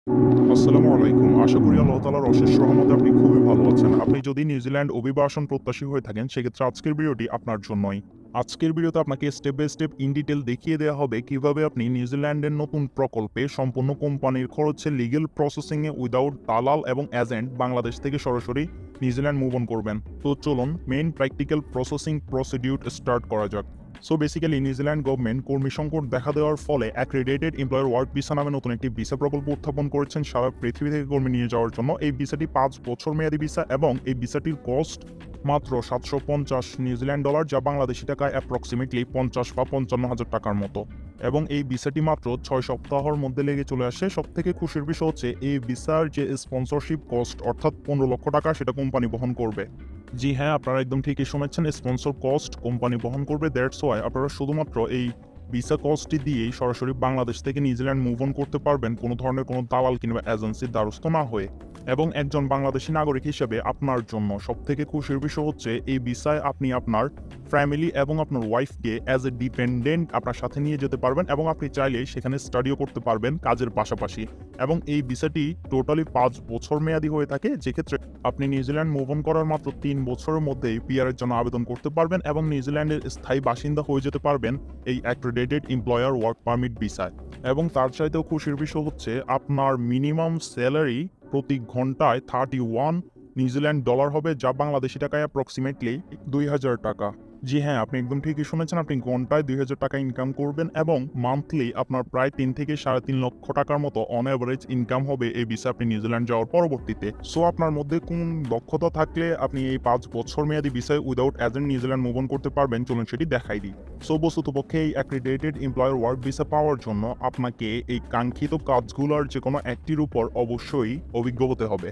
আসসালামু আলাইকুম। আশা করি আল্লাহ তাআলার অশেষ রহমতে আপনি খুবই ভালো আছেন। আপনি যদি নিউজিল্যান্ড অভিবাসন প্রত্যাশী হয়ে থাকেন, সেক্ষেত্রে আজকের ভিডিওটি আপনার জন্যই। আজকের ভিডিওতে আপনাকে step by step in detail দেখিয়ে দেওয়া হবে কিভাবে আপনি নিউজিল্যান্ডের নতুন প্রকল্পে সম্পূর্ণ কোম্পানির খরচে লিগ্যাল প্রসেসিং এ উইদাউট দালাল এবং এজেন্ট বাংলাদেশ থেকে সরাসরি নিউজিল্যান্ড মুভ অন করবেন। তো চলুন main practical processing procedure start করা যাক। সো বেসিক্যালি নিউজিল্যান্ড গভর্নমেন্ট কর্মী সংকট দেখা দেওয়ার ফলে অ্যাক্রিডেটেড এমপ্লয়ার ওয়ার্ক ভিসা নামে নতুন একটি ভিসা প্রকল্প উত্থাপন করেছেন সারা পৃথিবী থেকে কর্মী নিয়ে যাওয়ার জন্য। এই ভিসাটি ৫ বছর মেয়াদী ভিসা এবং এই ভিসাটির কস্ট মাত্র ৭৫০ নিউজিল্যান্ড ডলার, যা বাংলাদেশি টাকায় অ্যাপ্রক্সিমেটলি ৫০ বা ৫৫,০০০ টাকার মতো। এবং এই ভিসাটি মাত্র ৬ সপ্তাহের মধ্যে লেগে চলে আসে। সবথেকে খুশির বিষয় হচ্ছে এই ভিসার যে স্পন্সরশিপ কস্ট অর্থাৎ ১৫ লক্ষ টাকা সেটা কোম্পানি বহন করবে। জি হ্যাঁ, আপনারা একদম ঠিকই শুনেছেন, স্পন্সর কস্ট কোম্পানি বহন করবে। দ্যাটস ওয়াই আপনারা শুধুমাত্র এই ভিসা কস্টটি দিয়েই সরাসরি বাংলাদেশ থেকে নিউজিল্যান্ড মুভ অন করতে পারবেন, কোনো ধরনের কোনো দালাল কিংবা এজেন্সির দ্বারস্থ না হয়ে। এবং একজন বাংলাদেশী নাগরিক হিসেবে আপনার জন্য সবথেকে খুশির বিষয় হচ্ছে এই ভিসায় আপনি আপনার ফ্যামিলি এবং আপনার ওয়াইফকে অ্যাজ এ ডিপেন্ডেন্ট আপনার সাথে নিয়ে যেতে পারবেন এবং আপনি চাইলে সেখানে স্টাডিও করতে পারবেন কাজের পাশাপাশি। এবং এই ভিসাটি টোটালি ৫ বছর মেয়াদী হয়ে থাকে, যেক্ষেত্রে আপনি নিউজিল্যান্ড মুভ অন করার মাত্র ৩ বছরের মধ্যেই পিআর এর জন্য আবেদন করতে পারবেন এবং নিউজিল্যান্ডের স্থায়ী বাসিন্দা হয়ে যেতে পারবেন এই অ্যাক্রেডিটেড এমপ্লয়ার ওয়ার্ক পারমিট ভিসায়। এবং তার চাইতেও খুশির বিষয় হচ্ছে আপনার মিনিমাম স্যালারি প্রতি ঘন্টায় 31 নিউজিল্যান্ড ডলার হবে, যা বাংলাদেশি টাকায় অ্যাপ্রক্সিমেটলি ২,০০০ টাকা। জি হ্যাঁ, আপনি একদম ঠিকই শুনেছেন, আপনি ঘন্টায় ২,০০০ টাকা ইনকাম করবেন এবং মান্থলি আপনার প্রায় ৩ থেকে ৩.৫ লক্ষ টাকার মতো অন এভারেজ ইনকাম হবে এই ভিসা আপনি নিউজিল্যান্ড যাওয়ার পরবর্তীতে। সো আপনার মধ্যে কোন দক্ষতা থাকলে আপনি এই ৫ বছর মেয়াদী ভিসায় without agent New Zealand move on করতে পারবেন, চলুন সেটি দেখাই দিই। সো বস্তুতপক্ষে এই অ্যাক্রিডিটেড এমপ্লয়ার ওয়ার্ক ভিসা পাওয়ার জন্য আপনাকে এই কাঙ্ক্ষিত কাজগুলোর যে কোনো একটির উপর অবশ্যই অভিজ্ঞ হতে হবে।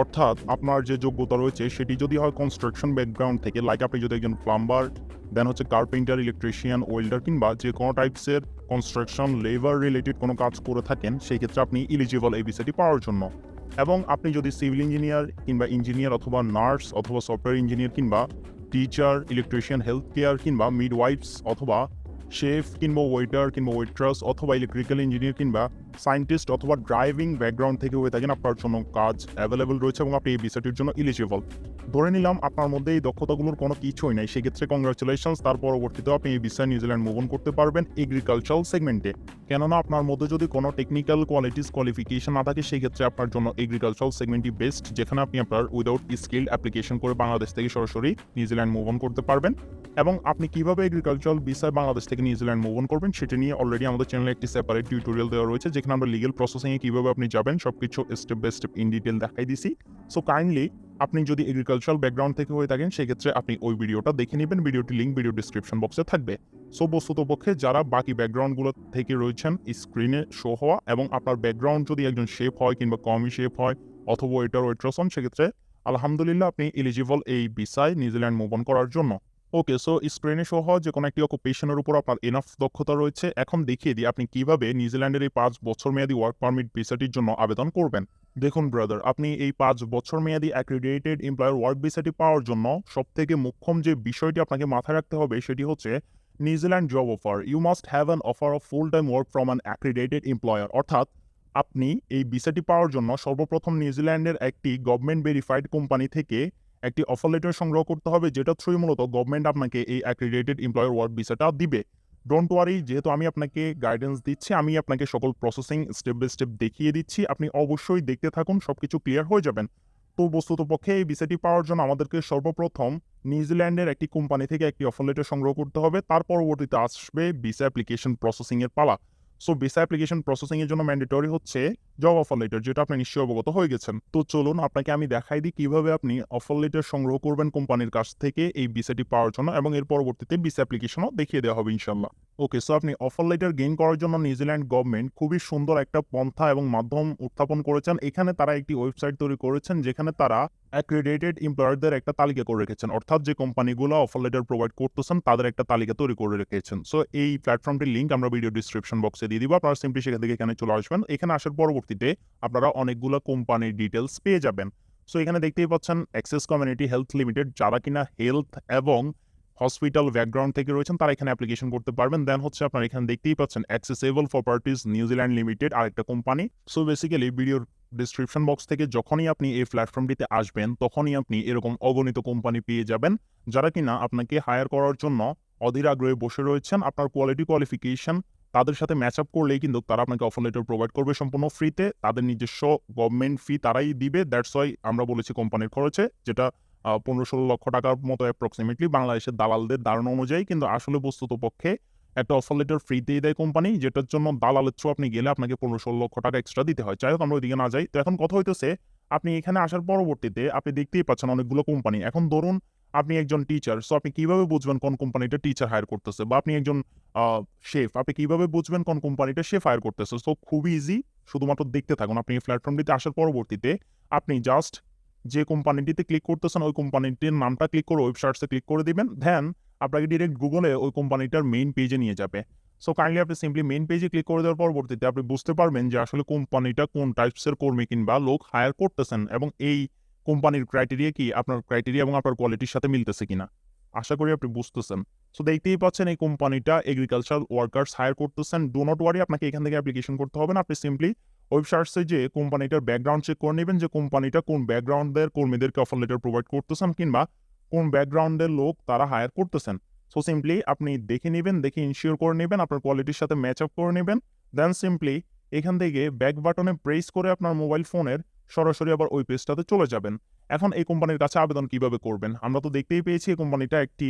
অর্থাৎ আপনার যে যোগ্যতা রয়েছে সেটি যদি হয় কনস্ট্রাকশন ব্যাকগ্রাউন্ড থেকে, লাইক আপনি যদি একজন প্লাম্বার, দেন হচ্ছে কার্পেন্টার, ইলেকট্রিশিয়ান, ওয়েল্ডার কিংবা যে কোনো টাইপসের কনস্ট্রাকশন লেবার রিলেটেড কোনো কাজ করে থাকেন, সেই ক্ষেত্রে আপনি ইলিজিবল এই ভিসাটি পাওয়ার জন্য। এবং আপনি যদি সিভিল ইঞ্জিনিয়ার কিংবা ইঞ্জিনিয়ার অথবা নার্স অথবা সফটওয়্যার ইঞ্জিনিয়ার কিংবা টিচার, ইলেকট্রিশিয়ান, হেলথ কেয়ার কিংবা মিডওয়াইফস অথবা শেফ কিংবা ওয়েটার কিংবা ওয়েট্রাস অথবা ইলেকট্রিক্যাল ইঞ্জিনিয়ার কিংবা সায়েন্টিস্ট অথবা ড্রাইভিং ব্যাকগ্রাউন্ড থেকে হয়ে থাকেন, আপনার জন্য কাজ অ্যাভেলেবল রয়েছে এবং আপনি এই ভিসাটির জন্য ইলিজিবল। ধরে নিলাম আপনার মধ্যে এই দক্ষতাগুলোর কোনো কিছুই নাই, সেক্ষেত্রে কংগ্রাচুলেশনস, তার পরবর্তীতেও আপনি এই ভিসায় নিউজিল্যান্ড মুভ অন করতে পারবেন এগ্রিকালচারাল সেগমেন্টে। কেননা আপনার মধ্যে যদি কোনো টেকনিক্যাল কোয়ালিফিকেশন না থাকে, সেই ক্ষেত্রে আপনার জন্য এগ্রিকালচারাল সেগমেন্টই বেস্ট, যেখানে আপনি আপনার উইদাউট স্কিল অ্যাপ্লিকেশন করে বাংলাদেশ থেকে সরাসরি নিউজিল্যান্ড মুভ অন করতে পারবেন। এবং আপনি কিভাবে এগ্রিকালচারাল ভিসায় বাংলাদেশ থেকে নিউজিল্যান্ড মুভ অন করবেন সেটা নিয়ে অলরেডি আমাদের চ্যানেলে একটি সেপারেট টিউটোরিয়াল দেওয়া রয়েছে, যেখানে আমরা লিগ্যাল প্রসেসিংয়ে কিভাবে আপনি যাবেন সবকিছু step by step in detail দেখাই দিছি। সো কাইন্ডলি আপনি যদি এগ্রিকালচারাল ব্যাকগ্রাউন্ড থেকে হয়ে থাকেন, সেক্ষেত্রে আপনি ওই ভিডিওটা দেখে নেবেন, ভিডিওটি লিঙ্ক ভিডিও ডিসক্রিপশন বক্সে থাকবে। সো বস্তুতপক্ষে যারা বাকি ব্যাকগ্রাউন্ডগুলো থেকে রয়েছেন স্ক্রিনে শো হওয়া, এবং আপনার ব্যাকগ্রাউন্ড যদি একজন শেফ হয় কিংবা কমি শেফ হয় অথবা ওয়েটার ওয়েট্রেস হন, সেক্ষেত্রে আলহামদুলিল্লাহ আপনি এলিজিবল এই ভিসায় নিউজিল্যান্ড মুভ অন করার জন্য। ওকে, সো স্ক্রিনে শো হওয়া যে কোনো একটি অকুপেশনের উপর আপনার এনাফ দক্ষতা রয়েছে। এখন দেখিয়ে দিই আপনি কিভাবে নিউজিল্যান্ডের এই ৫ বছর মেয়াদী ওয়ার্ক পারমিট ভিসাটির জন্য আবেদন করবেন। দেখুন ব্রাদার, আপনি এই ৫ বছর মেয়াদী অ্যাক্রিডিটেড এমপ্লয়ার ওয়ার্ক ভিসাটি পাওয়ার জন্য সবথেকে মুখ্যম যে বিষয়টি আপনাকে মাথায় রাখতে হবে সেটি হচ্ছে New Zealand job offer. You must have an offer of full time work from an accredited employer. অর্থাৎ আপনি এই ভিসাটি পাওয়ার জন্য সর্বপ্রথম নিউজিল্যান্ডের একটি গভর্নমেন্ট ভেরিফাইড কোম্পানি থেকে একটি অফার লেটার সংগ্রহ করতে হবে, যেটা থ্রুই মূলত গভর্নমেন্ট আপনাকে এই অ্যাক্রিডিটেড এমপ্লয়ার ওয়ার্ক ভিসাটা দিবে। ডোন্ট ওয়ারি, যেহেতু আমি আপনাকে গাইডেন্স দিচ্ছি, আমি আপনাকে সকল প্রসেসিং স্টেপ বাই স্টেপ দেখিয়ে দিচ্ছি, আপনি অবশ্যই দেখতে থাকুন, সবকিছু ক্লিয়ার হয়ে যাবেন। তো বস্তুতপক্ষে এই ভিসাটি পাওয়ার জন্য আমাদেরকে সর্বপ্রথম নিউজিল্যান্ডের একটি কোম্পানি থেকে একটি অফার লেটার সংগ্রহ করতে হবে, তার পরবর্তীতে আসবে ভিসা অ্যাপ্লিকেশন প্রসেসিং এর পালা। সো ভিসা অ্যাপ্লিকেশন প্রসেসিং এর জন্য ম্যান্ডেটরি হচ্ছে জব অফার লেটার, যেটা আপনি নিশ্চয়ই অবগত হয়ে গেছেন। তো চলুন আপনাকে আমি দেখাই দিই কিভাবে আপনি অফার লেটার সংগ্রহ করবেন কোম্পানির কাছ থেকে এই ভিসাটি পাওয়ার জন্য, এবং এর পরবর্তীতে ভিসা অ্যাপ্লিকেশনও দেখিয়ে দেওয়া হবে ইনশাল্লাহ। ওকে, সো আপনি অফার লেটার গেইন করার জন্য নিউজিল্যান্ড গভর্নমেন্ট খুবই সুন্দর একটা পন্থা এবং মাধ্যম উত্থাপন করেছেন। এখানে তারা একটি ওয়েবসাইট তৈরি করেছেন, যেখানে তারা অ্যাক্রিডিটেড এমপ্লয়ারদের একটা তালিকা করে রেখেছেন, অর্থাৎ যে কোম্পানিগুলো অফার লেটার প্রোভাইড করতেছেন তাদের একটা তালিকা তৈরি করে রেখেছেন। সো এই প্ল্যাটফর্মটির লিঙ্ক আমরা ভিডিও ডিসক্রিপশন বক্সে দিয়ে দিব, আপনারা সিম্পলি সেখান থেকে এখানে চলে আসবেন। এখানে আসার পরবর্তীতে আপনারা অনেকগুলো কোম্পানির ডিটেলস পেয়ে যাবেন। সো এখানে দেখতেই পাচ্ছেন অ্যাক্সেস কমিউনিটি হেলথ লিমিটেড, যারা কিনা হেলথ এবং হসপিটাল ব্যাকগ্রাউন্ড থেকে রয়েছেন তারা এখানে অ্যাপ্লিকেশন করতে পারবেন। দেন হচ্ছে আপনারা এখানে দেখতেই পাচ্ছেন অ্যাক্সেসেবল প্রপার্টিজ নিউজিল্যান্ড লিমিটেড আরেকটা কোম্পানি। সো বেসিক্যালি ভিডিওর ডিসক্রিপশন বক্স থেকে যখনই আপনি এই প্ল্যাটফর্মটিতে আসবেন তখনই আপনি এরকম অগণিত কোম্পানি পেয়ে যাবেন যারা কিনা আপনাকে হায়ার করার জন্য অধীর আগ্রহে বসে রয়েছেন। আপনার কোয়ালিফিকেশন তাদের সাথে ম্যাচ আপ করলেই কিন্তু তারা আপনাকে অফার লেটার প্রোভাইড করবে সম্পূর্ণ ফ্রিতে। তাদের নিজস্ব গভর্নমেন্ট ফি তারাই দিবে। দ্যাটস ওয়াই আমরা বলেছি কোম্পানির খরচে, যেটা 15-16 লক্ষ টাকার মতো অ্যাপ্রক্সিমেটলি বাংলাদেশের দালালদের ধারণা অনুযায়ী, কিন্তু আসলে বস্তুতপক্ষে একটা অফার লেটার ফ্রিতেই দেয় কোম্পানি, যেটার জন্য দালালের থ্রু আপনি গেলে আপনাকে 15-16 লক্ষ টাকা এক্সট্রা দিতে হয়। যাই হোক, আমরা ওইদিকে না যাই। তো এখন কথা হইতেছে, আপনি এখানে আসার পরবর্তীতে আপনি দেখতেই পাচ্ছেন অনেকগুলো কোম্পানি। এখন ধরুন আপনি একজন টিচার, সো আপনি কিভাবে বুঝবেন কোন কোম্পানিটা টিচার হায়ার করতেছে? বা আপনি একজন শেফ, আপনি কিভাবে বুঝবেন কোন কোম্পানিটা শেফ হায়ার করতেছে? সো খুবই ইজি, শুধুমাত্র দেখতে থাকুন। আপনি এই প্ল্যাটফর্মটিতে আসার পরবর্তীতে আপনি জাস্ট যে কোম্পানিটিতে ক্লিক করতেছেন ওই কোম্পানিটির নামটা ক্লিক করে ওয়েবসাইটসে ক্লিক করে দিবেন। দেন আপনাকে ডিরেক্ট গুগলে ওই কোম্পানিটার মেইন পেজে নিয়ে যাবে। সো কাইন্ডলি আপনি সিম্পলি মেইন পেজে ক্লিক করে দেওয়ার পরবর্তীতে আপনি বুঝতে পারবেন যে আসলে কোম্পানিটা কোন টাইপসের কর্মী কিংবা লোক হায়ার করতেছেন এবং এই কোম্পানির ক্রাইটেরিয়া কি আপনার ক্রাইটেরিয়া এবং আপনার কোয়ালিটির সাথে মিলতেছে কিনা। আশা করি আপনি বুঝতেছেন। সো দেখতেই পাচ্ছেন এই কোম্পানিটা এগ্রিকালচারাল ওয়ার্কার্স হায়ার করতেছেন। ডু নট ওয়ারি, আপনাকে এখান থেকে অ্যাপ্লিকেশন করতে হবে না। আপনি সিম্পলি ওয়েবসাইটসে যে কোম্পানিটার ব্যাকগ্রাউন্ড চেক করে নেবেন যে কোম্পানিটা কোন ব্যাকগ্রাউন্ডের কর্মীদেরকে অফার লেটার প্রোভাইড করতেছেন কিংবা কোন ব্যাকগ্রাউন্ডের লোক তারা হায়ার করতেছেন। সো সিম্পলি আপনি দেখে নেবেন, দেখে ইনশিওর করে নেবেন, আপনার কোয়ালিটির সাথে ম্যাচ আপ করে নেবেন। দেন সিম্পলি এখান থেকে ব্যাক বাটনে প্রেস করে আপনার মোবাইল ফোনের সরাসরি আবার ওই পেজটাতে চলে যাবেন। এখন এই কোম্পানির কাছে আবেদন কিভাবে করবেন? আমরা তো দেখতেই পেয়েছি এই কোম্পানিটা একটি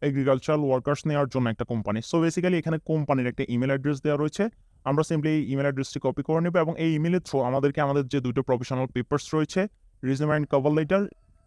এগ্রিকালচারাল ওয়ার্কার্স নেওয়ার জন্য একটা কোম্পানি। সো বেসিক্যালি এখানে কোম্পানির একটা ইমেল অ্যাড্রেস দেওয়া রয়েছে। আমরা সিম্পলি এই ইমেল অ্যাড্রেসটি কপি করে নেব এবং এই ইমেলের থ্রু আমাদেরকে আমাদের যে দুটো প্রফেশনাল পেপারস রয়েছে, রিজিউমে অ্যান্ড কভার লেটার,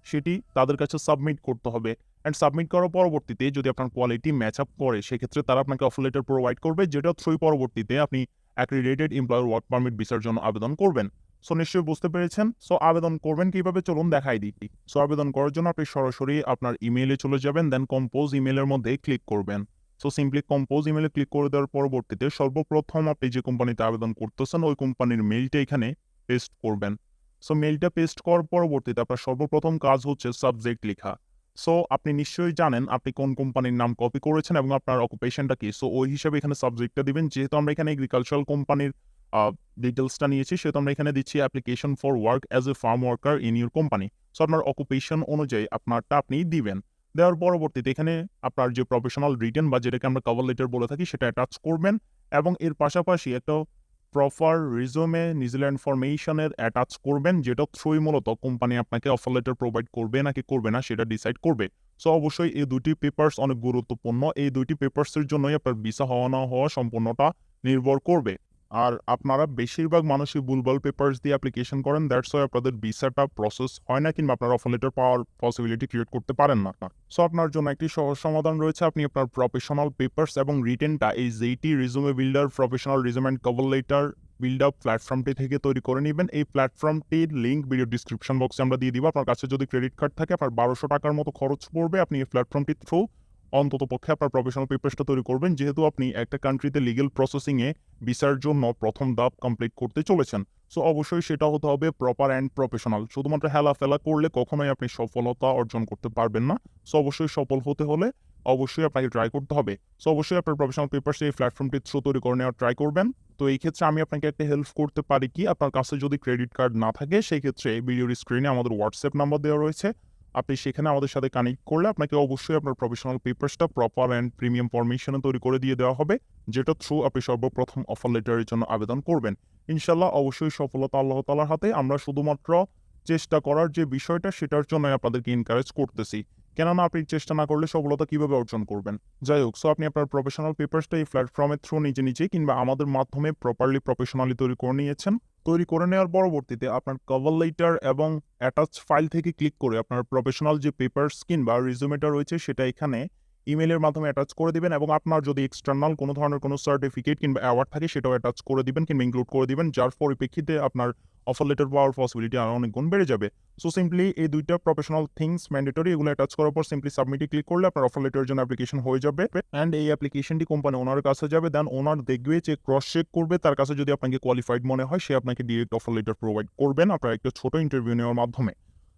সেটি তাদের কাছে সাবমিট করতে হবে। অ্যান্ড সাবমিট করার পরবর্তীতে যদি আপনার কোয়ালিটি ম্যাচ আপ করে সেক্ষেত্রে তারা আপনাকে অফার লেটার প্রোভাইড করবে, যেটা থ্রুই পরবর্তীতে আপনি অ্যাক্রিডিটেড এমপ্লয়ার ওয়ার্ক পারমিট ভিসার জন্য আবেদন করবেন। সো নিশ্চয়ই বুঝতে পেরেছেন। সো আবেদন করবেন কিভাবে চলুন দেখাই দিই। সো আবেদন করার জন্য আপনি সরাসরি আপনার ইমেইলে চলে যাবেন, দেন কম্পোজ ইমেইলের মধ্যে ক্লিক করবেন। সো সিম্পলি কম্পোজ ইমেইলে ক্লিক করে দেওয়ার পরবর্তীতে সর্বপ্রথম আপনি যে কোম্পানিতে আবেদন করতেছেন ওই কোম্পানির মেইলটা এখানে পেস্ট করবেন। সো মেইলটা পেস্ট করার পরবর্তীতে আপনার সর্বপ্রথম কাজ হচ্ছে সাবজেক্ট লেখা। সো আপনি নিশ্চয়ই জানেন আপনি কোন কোম্পানির নাম কপি করেছেন এবং আপনার অকুপেশনটা কি। সো ওই হিসাবে এখানে সাবজেক্টটা দিবেন। যেহেতু আমরা এখানে এগ্রিকালচারাল কোম্পানির ডিটেলসটা নিয়েছি সেহেতু আমরা এখানে দিচ্ছি application for work as a farm worker in your company. So আপনার অকুপেশন অনুযায়ী আপনারটা আপনি দিবেন। দেওয়ার পরবর্তীতে এখানে আপনার যে প্রফেশনাল রিটেন বা যেটাকে আমরা কভার লেটার বলে থাকি সেটা অ্যাটাচ করবেন এবং এর পাশাপাশি একটা প্রপার রিজুমে নিউজিল্যান্ড ফরমেশনের অ্যাটাচ করবেন, যেটা থ্রুই মূলত কোম্পানি আপনাকে অফার লেটার প্রোভাইড করবে নাকি করবে না সেটা ডিসাইড করবে। সো অবশ্যই এই দুটি পেপারস অনেক গুরুত্বপূর্ণ। এই দুইটি পেপারসের জন্যই আপনার ভিসা হওয়া না হওয়া সম্পূর্ণটা নির্ভর করবে। আর আপনারা বেশিরভাগ মানুষই ভুলভাল পেপারস দিয়ে অ্যাপ্লিকেশন করেন, দ্যাটস ওয়াই আপনাদের ভিসাটা প্রসেস হয় না কিংবা আপনারা অফার লেটার পাওয়ার পসিবিলিটি ক্রিয়েট করতে পারেন না। সো আপনার জন্য একটি সহজ সমাধান রয়েছে। আপনি আপনার প্রফেশনাল পেপারস এবং রিটেনটা এই যেইটি resume builder professional resume and cover letter build up প্ল্যাটফর্মটি থেকে তৈরি করে নেবেন। এই প্ল্যাটফর্মটির লিঙ্ক ভিডিও ডিসক্রিপশন বক্সে আমরা দিয়ে দিব। আপনার কাছে যদি ক্রেডিট কার্ড থাকে আপনার 1200 টাকার মতো খরচ পড়বে। আপনি এই প্ল্যাটফর্মটির থ্রু অন্তত পক্ষে আপনার প্রফেশনাল পেপারসটা তৈরি করবেন, যেহেতু আপনি একটা কান্ট্রিতে লিগেল প্রসেসিংয়ে ভিসার জন্য প্রথম ধাপ কমপ্লিট করতে চলেছেন। সো অবশ্যই সেটা হতে হবে প্রপার অ্যান্ড প্রফেশনাল। শুধুমাত্র হেলাফেলা করলে কখনোই আপনি সফলতা অর্জন করতে পারবেন না। সো অবশ্যই সফল হতে হলে অবশ্যই আপনাকে ট্রাই করতে হবে। সো অবশ্যই আপনার প্রফেশনাল পেপারস এই প্ল্যাটফর্মটির থ্রু তৈরি করে নেওয়ার ট্রাই করবেন। তো এই ক্ষেত্রে আমি আপনাকে একটা হেল্প করতে পারি কি, আপনার কাছে যদি ক্রেডিট কার্ড না থাকে সেই ক্ষেত্রে ভিডিওর স্ক্রিনে আমাদের হোয়াটসঅ্যাপ নাম্বার দেওয়া রয়েছে। আপনি সেখানে আমাদের সাথে কানেক্ট করলে আপনাকে অবশ্যই আপনার প্রফেশনাল পেপারসটা প্রপার অ্যান্ড প্রিমিয়াম ফরমেশনে তৈরি করে দিয়ে দেওয়া হবে, যেটা থ্রু আপনি সর্বপ্রথম অফার লেটারের জন্য আবেদন করবেন। ইনশাল্লাহ অবশ্যই সফলতা আল্লাহ তাআলার হাতে। আমরা শুধুমাত্র চেষ্টা করার যে বিষয়টা সেটার জন্য আপনাদেরকে এনকারেজ করতেছি, কেননা আপনি চেষ্টা না করলে সফলতা কিভাবে অর্জন করবেন। যাই হোক, সো আপনি আপনার প্রফেশনাল পেপারসটা এই প্ল্যাটফর্মের থ্রু নিজে কিংবা আমাদের মাধ্যমে প্রপারলি প্রফেশনালি তৈরি করে নিয়েছেন। তৈরি করে নেওয়ার পরবর্তীতে আপনার কভার লেটার এবং অ্যাটাচ ফাইল থেকে ক্লিক করে আপনার প্রফেশনাল যে পেপারস কিংবা রিজুমেটা রয়েছে সেটা এখানে ইমেইলের মাধ্যমে অ্যাটাচ করে দিবেন এবং আপনার যদি এক্সটার্নাল কোনো ধরনের কোনো সার্টিফিকেট কিংবা অ্যাওয়ার্ড থাকে সেটাও অ্যাটাচ করে দিবেন কিংবা ইনক্লুড করে দিবেন, যার পরিপ্রেক্ষিতে আপনার অফার লেটার পাওয়ার পসিবিলিটি আরও অনেক গুণ বেড়ে যাবে। সো সিম্পলি এই দুইটা প্রফেশনাল থিংস ম্যান্ডেটরি, এগুলো অ্যাটাচ করার পর সিম্পলি সাবমিটে ক্লিক করলে আপনার অফার লেটারের জন্য অ্যাপ্লিকেশন হয়ে যাবে অ্যান্ড এই অ্যাপ্লিকেশনটি কোম্পানি ওনার কাছে যাবে। দেন ওনার দেখবে যে ক্রস চেক করবে, তার কাছে যদি আপনাকে কোয়ালিফাইড মনে হয় সে আপনাকে ডিরেক্ট অফার লেটার প্রোভাইড করবেন আপনার একটা ছোট ইন্টারভিউ নেওয়ার মাধ্যমে।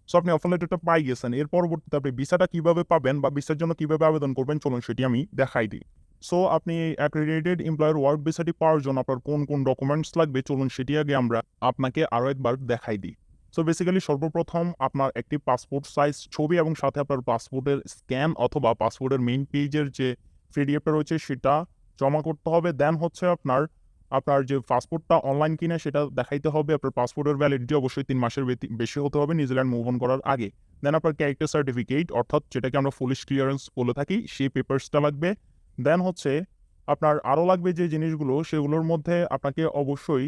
সো আপনি অফার লেটারটা পাই গেছেন। এর পরবর্তীতে আপনি ভিসাটা কিভাবে পাবেন বা ভিসার জন্য কিভাবে আবেদন করবেন চলুন সেটি আমি দেখাই দিই। সো আপনি অ্যাক্রেডিটেড এমপ্লয়ার ওয়ার্ক ভিসাটি পাওয়ার জন্য আপনার কোন, কোন ডকুমেন্টস লাগবে চলুন সেটি আগে আমরা আপনাকে আরও একবার দেখাই দিই। সো বেসিক্যালি সর্বপ্রথম আপনার একটি পাসপোর্ট সাইজ ছবি এবং সাথে আপনার পাসপোর্টের স্ক্যান অথবা পাসপোর্টের মেইন পেজের যে পিডিএফটা রয়েছে সেটা জমা করতে হবে। দেন হচ্ছে আপনার যে পাসপোর্টটা অনলাইন কিনা সেটা দেখাইতে হবে। আপনার পাসপোর্টের ভ্যালিডিটি অবশ্যই ৩ মাসের বেশি হতে হবে নিউজিল্যান্ড মুভ অন করার আগে। দেন আপনার ক্যারেক্টার সার্টিফিকেট অর্থাৎ যেটাকে আমরা পুলিশ ক্লিয়ারেন্স বলে থাকি সেই পেপারসটা লাগবে। দেন হচ্ছে আপনার আরও লাগবে যে জিনিসগুলো সেগুলোর মধ্যে আপনাকে অবশ্যই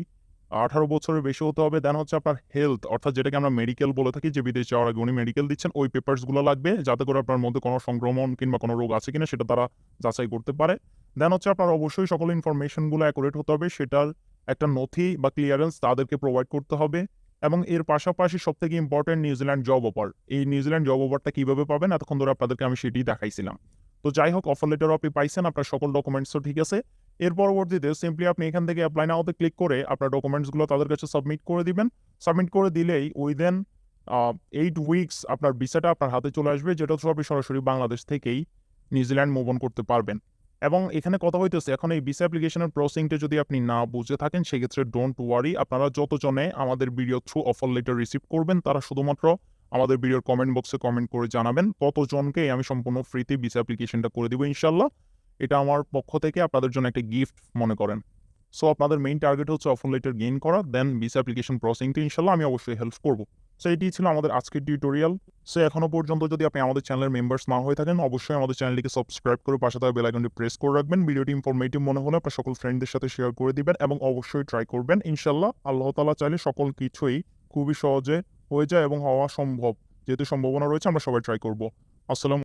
১৮ বছরের বেশি হতে হবে। দেন হচ্ছে আপনার হেলথ অর্থাৎ যেটাকে আমরা মেডিকেল বলে থাকি যে বিদেশ যাওয়ার আগে উনি মেডিকেল দিচ্ছেন ওই পেপারসগুলো লাগবে যাতে করে আপনার মধ্যে কোনো সংক্রমণ কিংবা কোনো রোগ আছে কিনা সেটা তারা যাচাই করতে পারে। দেন হচ্ছে আপনার অবশ্যই সকল ইনফরমেশনগুলো অ্যাকুরেট হতে হবে সেটার একটা নথি বা ক্লিয়ারেন্স তাদেরকে প্রোভাইড করতে হবে। এবং এর পাশাপাশি সবথেকে ইম্পর্টেন্ট নিউজিল্যান্ড জব অফার। এই নিউজিল্যান্ড জব অফারটা কিভাবে পাবেন এতক্ষণ ধরে আপনাদেরকে আমি সেটিই দেখাইছিলাম। তো যাই হোক অফার লেটারও আপনি পাইছেন, আপনার সকল ডকুমেন্টসও ঠিক আছে। এর পরবর্তীতে সিম্পলি আপনি এখান থেকে অ্যাপ্লাই নাওতে ক্লিক করে আপনার ডকুমেন্টসগুলো তাদের কাছে সাবমিট করে দিবেন। সাবমিট করে দিলেই উইদিন 8 উইকস আপনার ভিসাটা আপনার হাতে চলে আসবে যেটা থ্রু আপনি সরাসরি বাংলাদেশ থেকেই নিউজিল্যান্ড মুভ অন করতে পারবেন। এবং এখানে কথা হইতেছে এখন এই ভিসা অ্যাপ্লিকেশনের প্রসেসিংটা যদি আপনি না বুঝে থাকেন সেক্ষেত্রে ডোন্ট ওয়ারি, আপনারা যতজনে আমাদের video through offer letter receive করবেন তারা শুধুমাত্র আমাদের ভিডিওর কমেন্ট বক্সে কমেন্ট করে জানাবেন, ততজনকেই আমি সম্পূর্ণ ফ্রিতে ভিসা অ্যাপ্লিকেশনটা করে দিব ইনশাল্লাহ। এটা আমার পক্ষ থেকে আপনাদের জন্য একটা গিফট মনে করেন। সো আপনাদের মেইন টার্গেট হচ্ছে অফার লেটার গেইন করা, দেন ভিসা অ্যাপ্লিকেশন প্রসেসিংটা ইনশাল্লাহ আমি অবশ্যই হেল্প করব। সো এটি ছিল আমাদের আজকের টিউটোরিয়াল। সো এখনো পর্যন্ত যদি আপনি আমাদের চ্যানেলের মেম্বার্স না হয়ে থাকেন অবশ্যই আমাদের চ্যানেলটিকে সাবস্ক্রাইব করে পাশে থাকা বেল আইকনটি প্রেস করে রাখবেন। ভিডিওটি ইনফরমেটিভ মনে হলে আপনার সকল ফ্রেন্ডদের সাথে শেয়ার করে দিবেন এবং অবশ্যই ট্রাই করবেন ইনশাল্লাহ। আল্লাহ তাআলা চাইলে সকল কিছুই খুবই সহজে হয়ে যায় এবং হওয়া সম্ভব। যেহেতু সম্ভাবনা রয়েছে আমরা সবাই ট্রাই করব। আসসালামু